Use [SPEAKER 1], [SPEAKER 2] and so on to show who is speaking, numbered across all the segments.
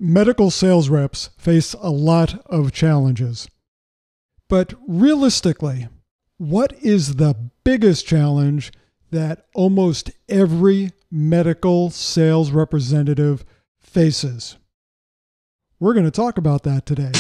[SPEAKER 1] Medical sales reps face a lot of challenges. But realistically, what is the biggest challenge that almost every medical sales representative faces? We're going to talk about that today.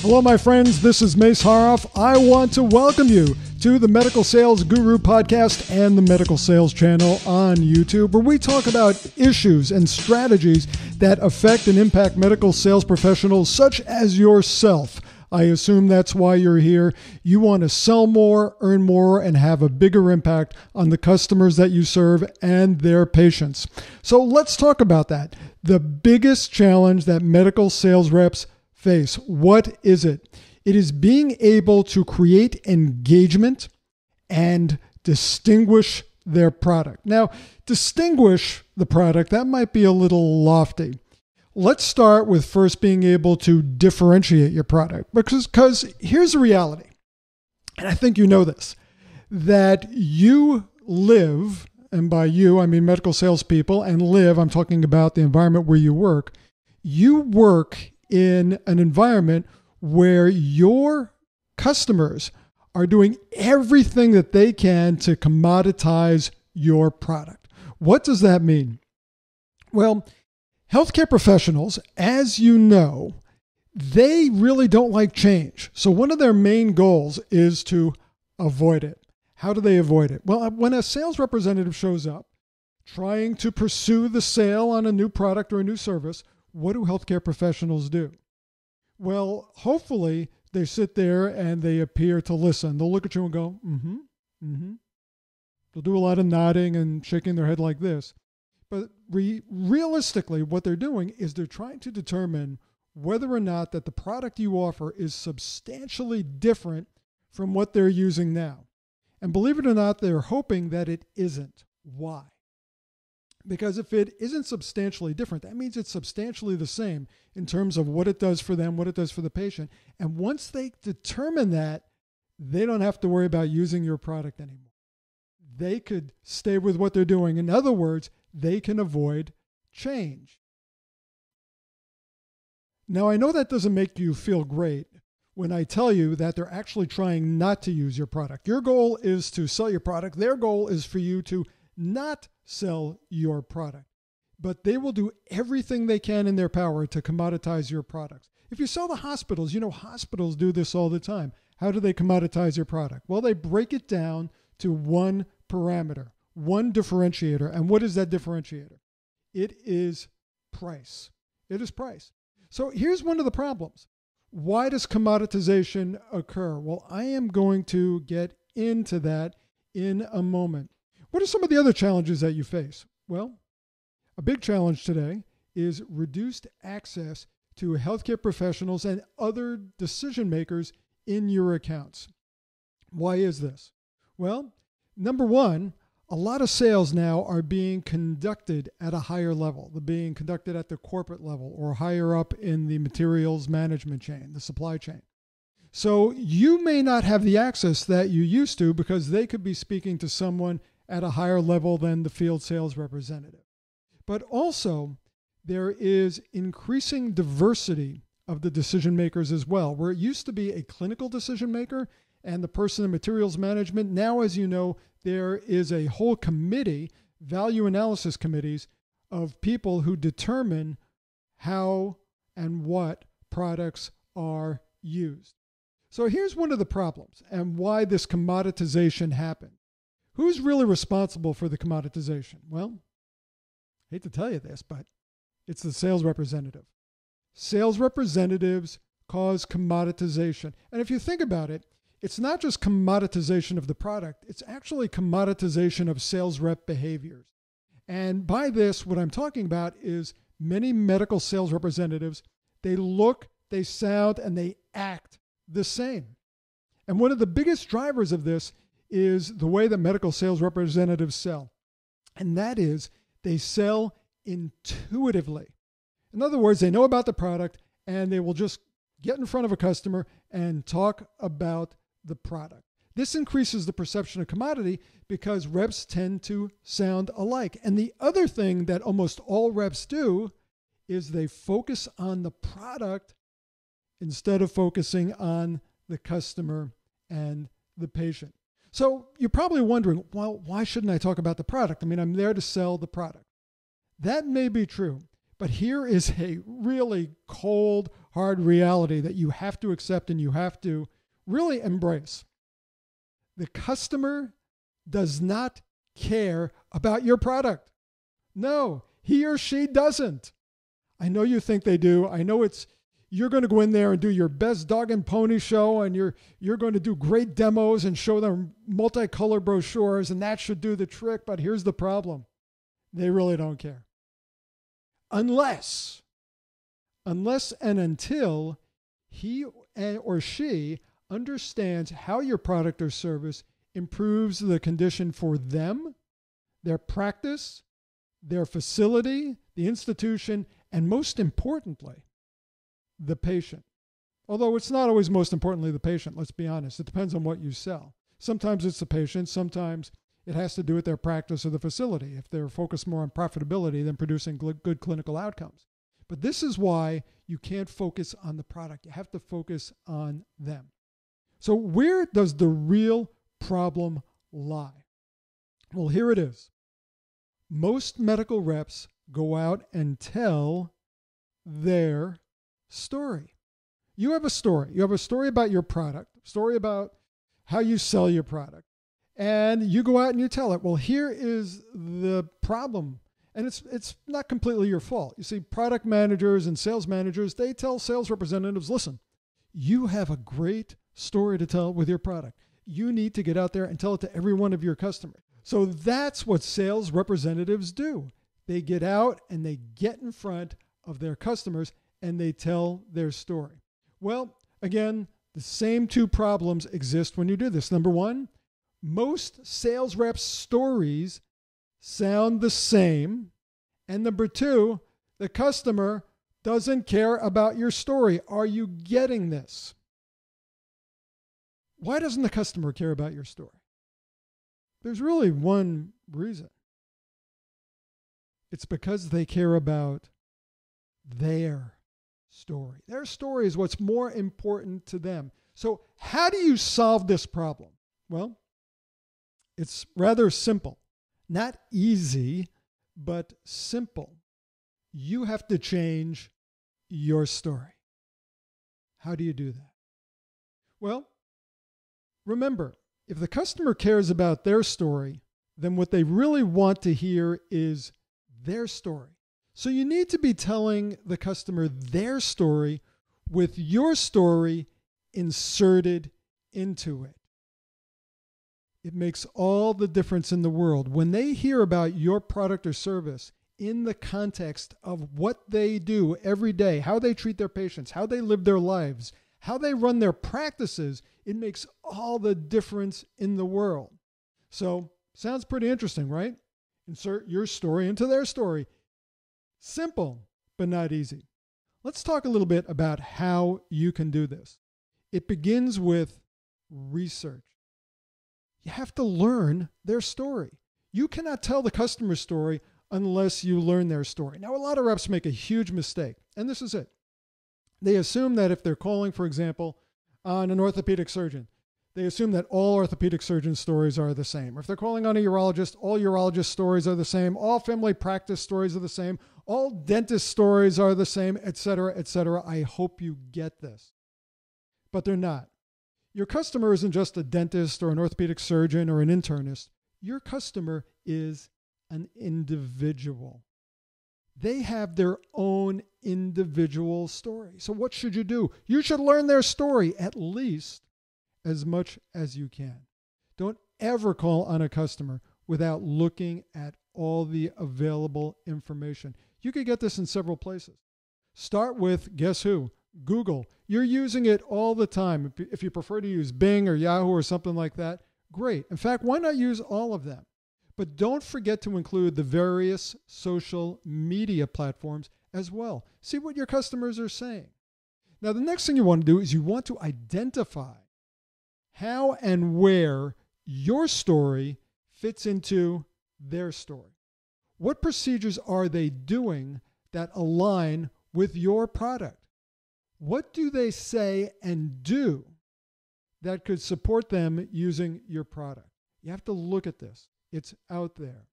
[SPEAKER 1] Hello, my friends. This is Mace Haroff. I want to welcome you to the Medical Sales Guru podcast and the Medical Sales channel on YouTube, where we talk about issues and strategies that affect and impact medical sales professionals such as yourself. I assume that's why you're here. You want to sell more, earn more, and have a bigger impact on the customers that you serve and their patients. So let's talk about that. The biggest challenge that medical sales reps face. What is it? It is being able to create engagement and distinguish their product. Now, distinguish the product, that might be a little lofty. Let's start with first being able to differentiate your product, because here's the reality, and I think you know this, that you live, and by you, I mean medical salespeople, and live, I'm talking about the environment where you work in an environment where your customers are doing everything that they can to commoditize your product. What does that mean? Well, healthcare professionals, as you know, they really don't like change. So one of their main goals is to avoid it. How do they avoid it? Well, when a sales representative shows up trying to pursue the sale on a new product or a new service, what do healthcare professionals do? Well, hopefully they sit there and they appear to listen. They'll look at you and go, They'll do a lot of nodding and shaking their head like this. But realistically, what they're doing is they're trying to determine whether or not that the product you offer is substantially different from what they're using now. And believe it or not, they're hoping that it isn't. Why? Because if it isn't substantially different, that means it's substantially the same in terms of what it does for them, what it does for the patient. And once they determine that, they don't have to worry about using your product anymore. They could stay with what they're doing. In other words, they can avoid change. Now, I know that doesn't make you feel great when I tell you that they're actually trying not to use your product. Your goal is to sell your product. Their goal is for you to not sell your product, but they will do everything they can in their power to commoditize your products. If you sell to hospitals, you know hospitals do this all the time. How do they commoditize your product? Well, they break it down to one parameter, one differentiator. And what is that differentiator? It is price. It is price. So here's one of the problems. Why does commoditization occur? Well, I am going to get into that in a moment. What are some of the other challenges that you face? Well, a big challenge today is reduced access to healthcare professionals and other decision makers in your accounts. Why is this? Well, number one, a lot of sales now are being conducted at a higher level. They're being conducted at the corporate level or higher up in the materials management chain, the supply chain. So you may not have the access that you used to because they could be speaking to someone at a higher level than the field sales representative. But also, there is increasing diversity of the decision makers as well. Where it used to be a clinical decision maker and the person in materials management, now, as you know, there is a whole committee, value analysis committees, of people who determine how and what products are used. So here's one of the problems and why this commoditization happened. Who's really responsible for the commoditization? Well, I hate to tell you this, but it's the sales representative. Sales representatives cause commoditization. And if you think about it, it's not just commoditization of the product, it's actually commoditization of sales rep behaviors. And by this, what I'm talking about is many medical sales representatives, they look, they sound, and they act the same. And one of the biggest drivers of this is the way that medical sales representatives sell. And that is they sell intuitively. In other words, they know about the product and they will just get in front of a customer and talk about the product. This increases the perception of commodity because reps tend to sound alike. And the other thing that almost all reps do is they focus on the product instead of focusing on the customer and the patient. So you're probably wondering, well, why shouldn't I talk about the product? I mean, I'm there to sell the product. That may be true, but here is a really cold, hard reality that you have to accept and you have to really embrace. The customer does not care about your product. No, he or she doesn't. I know you think they do. I know you're going to go in there and do your best dog and pony show, and you're going to do great demos and show them multicolor brochures, and that should do the trick. But here's the problem. They really don't care. Unless and until he or she understands how your product or service improves the condition for them, their practice, their facility, the institution, and most importantly, the patient. Although it's not always most importantly the patient, let's be honest. It depends on what you sell. Sometimes it's the patient, sometimes it has to do with their practice or the facility, if they're focused more on profitability than producing good clinical outcomes. But this is why you can't focus on the product. You have to focus on them. So where does the real problem lie? Well, here it is. Most medical reps go out and tell their story. You have a story. You have a story about your product, a story about how you sell your product, and you go out and you tell it. Well, here is the problem. And it's not completely your fault. You see, product managers and sales managers, they tell sales representatives, listen, you have a great story to tell with your product. You need to get out there and tell it to every one of your customers. So that's what sales representatives do. They get out and they get in front of their customers and they tell their story. Well, again, the same two problems exist when you do this. Number one, most sales reps' stories sound the same. And number two, the customer doesn't care about your story. Are you getting this? Why doesn't the customer care about your story? There's really one reason. It's because they care about their story. Their story is what's more important to them. So how do you solve this problem? Well, it's rather simple. Not easy, but simple. You have to change your story. How do you do that? Well, remember, if the customer cares about their story, then what they really want to hear is their story. So you need to be telling the customer their story with your story inserted into it. It makes all the difference in the world. When they hear about your product or service in the context of what they do every day, how they treat their patients, how they live their lives, how they run their practices, it makes all the difference in the world. So, sounds pretty interesting, right? Insert your story into their story. Simple, but not easy. Let's talk a little bit about how you can do this. It begins with research. You have to learn their story. You cannot tell the customer's story unless you learn their story. Now, a lot of reps make a huge mistake, and this is it. They assume that if they're calling, for example, on an orthopedic surgeon, they assume that all orthopedic surgeon stories are the same. Or if they're calling on a urologist, all urologist stories are the same. All family practice stories are the same. All dentist stories are the same, et cetera, et cetera. I hope you get this. But they're not. Your customer isn't just a dentist or an orthopedic surgeon or an internist. Your customer is an individual. They have their own individual story. So what should you do? You should learn their story at least as much as you can. Don't ever call on a customer without looking at all the available information. You could get this in several places. Start with, guess who? Google. You're using it all the time. If you prefer to use Bing or Yahoo or something like that, great. In fact, why not use all of them? But don't forget to include the various social media platforms as well. See what your customers are saying. Now, the next thing you want to do is you want to identify how and where your story fits into their story. What procedures are they doing that align with your product? What do they say and do that could support them using your product? You have to look at this. It's out there.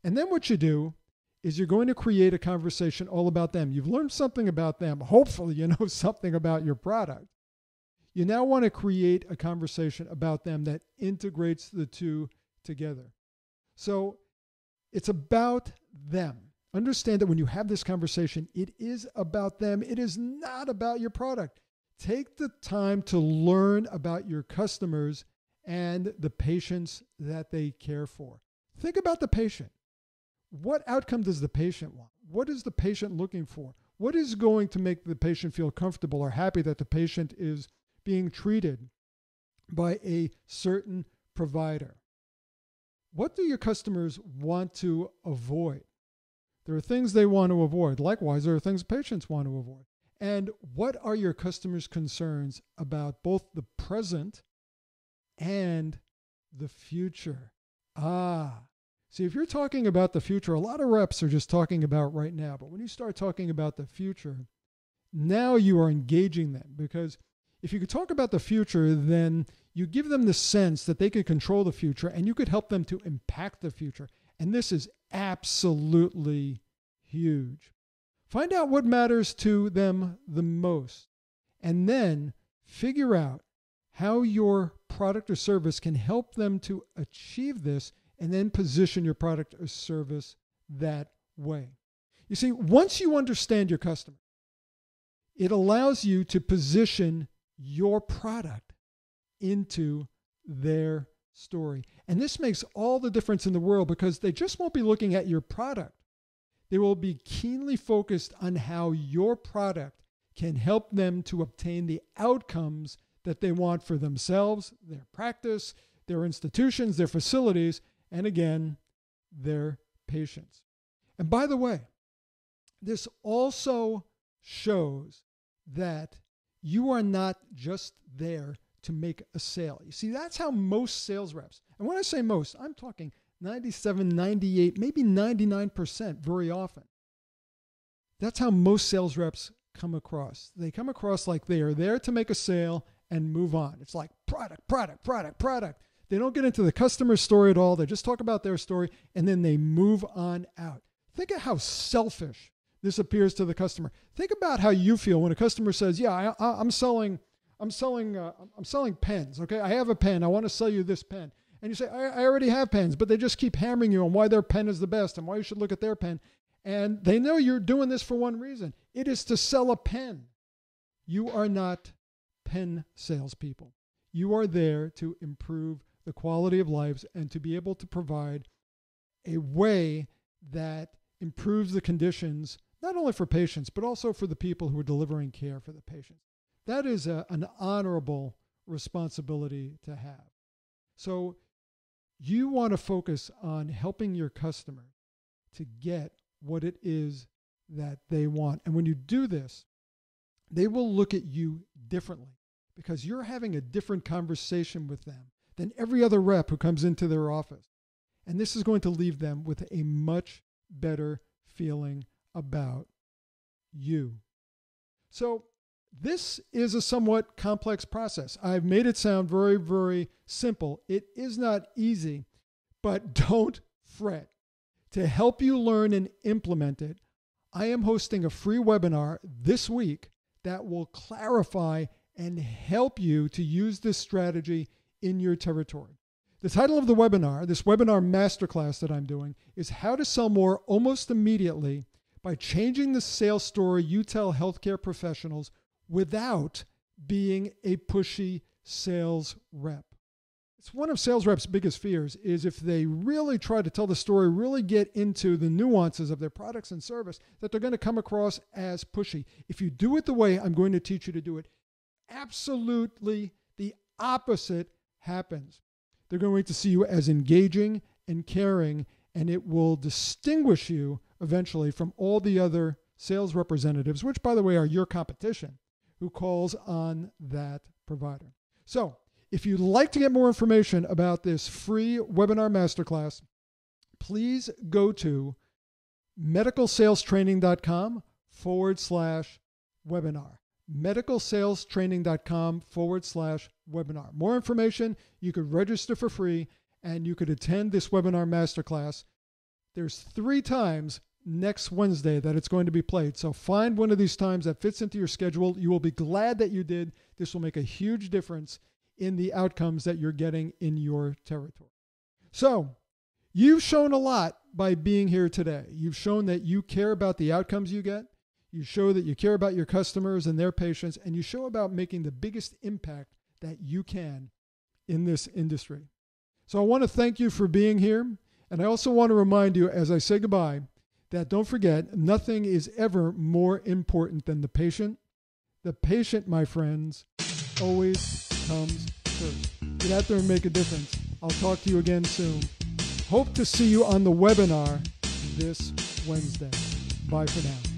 [SPEAKER 1] And then what you do is you're going to create a conversation all about them. You've learned something about them. Hopefully you know something about your product. You now want to create a conversation about them that integrates the two together. So it's about them. Understand that when you have this conversation, it is about them. It is not about your product. Take the time to learn about your customers and the patients that they care for. Think about the patient. What outcome does the patient want? What is the patient looking for? What is going to make the patient feel comfortable or happy that the patient is being treated by a certain provider? What do your customers want to avoid? There are things they want to avoid. Likewise, there are things patients want to avoid. And what are your customers' concerns about both the present and the future? See, if you're talking about the future, a lot of reps are just talking about right now. But when you start talking about the future, now you are engaging them, because if you could talk about the future, then you give them the sense that they can control the future and you could help them to impact the future. And this is absolutely huge. Find out what matters to them the most, and then figure out how your product or service can help them to achieve this, and then position your product or service that way. You see, once you understand your customer, it allows you to position your product into their story. And this makes all the difference in the world, because they just won't be looking at your product. They will be keenly focused on how your product can help them to obtain the outcomes that they want for themselves, their practice, their institutions, their facilities, and again, their patients. And by the way, this also shows that you are not just there to make a sale. You see, that's how most sales reps, and when I say most, I'm talking 97, 98, maybe 99% very often. That's how most sales reps come across. They come across like they are there to make a sale and move on. It's like product, product, product, product. They don't get into the customer story at all. They just talk about their story and then they move on out. Think of how selfish this appears to the customer. Think about how you feel when a customer says, "Yeah, I'm selling pens. Okay, I have a pen. I want to sell you this pen." And you say, I already have pens, but they just keep hammering you on why their pen is the best and why you should look at their pen. And they know you're doing this for one reason. It is to sell a pen. You are not pen salespeople. You are there to improve the quality of lives and to be able to provide a way that improves the conditions, not only for patients, but also for the people who are delivering care for the patients. That is an honorable responsibility to have. So you want to focus on helping your customer to get what it is that they want. And when you do this, they will look at you differently, because you're having a different conversation with them than every other rep who comes into their office. And this is going to leave them with a much better feeling about you. So this is a somewhat complex process. I've made it sound very, very simple. It is not easy, but don't fret. To help you learn and implement it, I am hosting a free webinar this week that will clarify and help you to use this strategy in your territory. The title of the webinar, this webinar masterclass that I'm doing, is How to Sell More Almost Immediately by Changing the Sales Story You Tell Healthcare Professionals Without Being a Pushy Sales Rep. It's one of sales reps' biggest fears is if they really try to tell the story, really get into the nuances of their products and service, that they're going to come across as pushy. If you do it the way I'm going to teach you to do it, absolutely the opposite happens. They're going to see you as engaging and caring, and it will distinguish you eventually from all the other sales representatives, which, by the way, are your competition, who calls on that provider. So if you'd like to get more information about this free webinar masterclass, please go to medicalsalestraining.com/webinar. medicalsalestraining.com/webinar. More information, you could register for free and you could attend this webinar masterclass. There's 3 times next Wednesday that it's going to be played. So find one of these times that fits into your schedule. You will be glad that you did. This will make a huge difference in the outcomes that you're getting in your territory. So you've shown a lot by being here today. You've shown that you care about the outcomes you get. You show that you care about your customers and their patients, and you show about making the biggest impact that you can in this industry. So I want to thank you for being here. And I also want to remind you, as I say goodbye, that don't forget, nothing is ever more important than the patient. The patient, my friends, always comes first. Get out there and make a difference. I'll talk to you again soon. Hope to see you on the webinar this Wednesday. Bye for now.